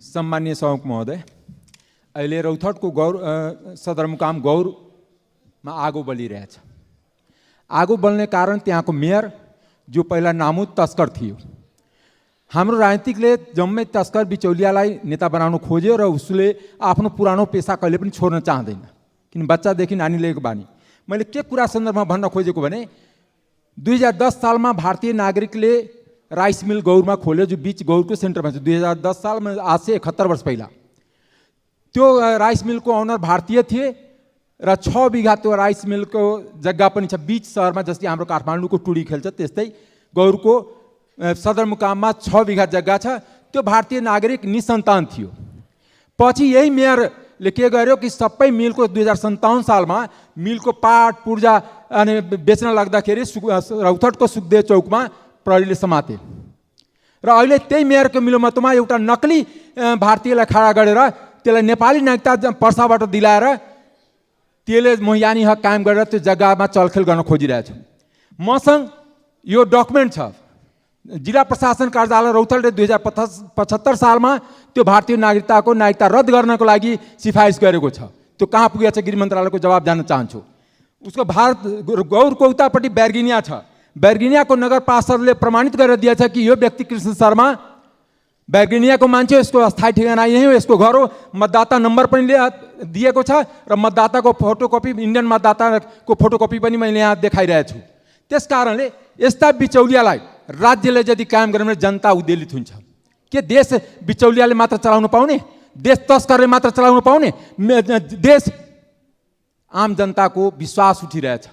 सम्मान्य सभामुख महोदय, अहिले रौतहटको सदरमुकाम गौरमा आगो बलिरहेछ। आगो बल्ने कारण त्यहाँको मेयर जो पहिला नामुद तस्कर थियो। हाम्रो राजनीतिकले जम्मै तस्कर बिचौलियालाई नेता बनाउन खोज्यो र उसले आफ्नो पुरानो पेसा कहिले पनि छोड्न चाहँदैन, किन बच्चादेखि नानी लिएको बानी। मैले के कुरा सन्दर्भमा भन्न खोजेको भने 2010 सालमा भारतीय नागरिकले राइस मिल गौरमा खोल्यो, जो बीच गौरको सेन्टरमा छ। 2010 सालमा आज से 71 वर्ष पहिला त्यो राइस मिलको ओनर भारतीय थिए र 6 बिघा त्यो राइस मिलको जग्गा पनि छ बीच शहरमा, जस्तै हाम्रो काठमाडौँको टुडी खेल्छ त्यस्तै गौरको सदरमुकाममा 6 बिघा जग्गा छ। त्यो भारतीय नागरिक निसन्तान थियो। पछि यही मेयरले के गर्यो कि सबै मिलको 2057 सालमा मिलको पाट पूर्जा अनि बेच्न लाग्दाखेरि रौतहटको सुखदेव चौकमा प्रहरीले समाते र अहिले त्यही मेयरको मिलोमतोमा एउटा नक्कली भारतीयलाई खडा गरेर त्यसलाई नेपाली नागरिकता पर्साबाट दिलाएर त्यसले महियानी हक कायम गरेर त्यो जग्गामा चलखेल गर्न खोजिरहेछ। मसँग यो डकुमेन्ट छ। जिल्ला प्रशासन कार्यालय रौतहटले 2075 सालमा त्यो भारतीय नागरिकता रद्द गर्नको लागि सिफारिस गरेको छ। त्यो कहाँ पुगेछ गृह मन्त्रालयको जवाब जान्न चाहन्छु। उसको भारत गौरको उतापट्टि बेर्गिनिया छ। बेर्गिनियाको नगर पार्षदले प्रमाणित गरेर दिएछ कि यो व्यक्ति कृष्ण शर्मा बेर्गिनियाको मान्छे, यसको अस्थायी ठेगाना यही हो, यसको घर हो, मतदाता नम्बर पनि दिएको छ र मतदाताको फोटोकपी, इन्डियन मतदाताको फोटोकपी पनि मैले यहाँ देखाइरहेको छु। त्यस कारणले यस्ता बिचौलियालाई राज्यले यदि कायम गर्ने भने जनता उद्वेलित हुन्छ। के देश बिचौलियाले मात्र चलाउन पाउने? देश तस्करले मात्र चलाउन पाउने? देश आम जनताको विश्वास उठिरहेछ।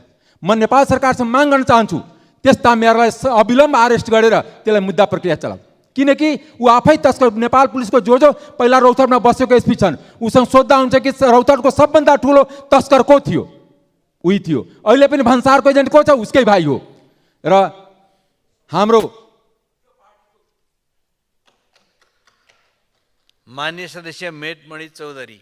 म नेपाल सरकारसँग माग गर्न चाहन्छु त्यस्ता मेयरलाई अविलम्ब अरेस्ट गरेर त्यसलाई मुद्दा प्रक्रिया चलाऊ, किनकि ऊ आफै तस्कर। नेपाल पुलिसको जो पहिला रौतहटमा बसेको एसपी छन्, उसँग सोद्धा हुन्छ कि रौतहटको सबभन्दा ठुलो तस्कर को थियो? उही थियो। अहिले पनि भन्सारको एजेन्ट को छ? उसकै भाइ हो। र हाम्रो मान्य सदस्य मेटमणि चौधरी।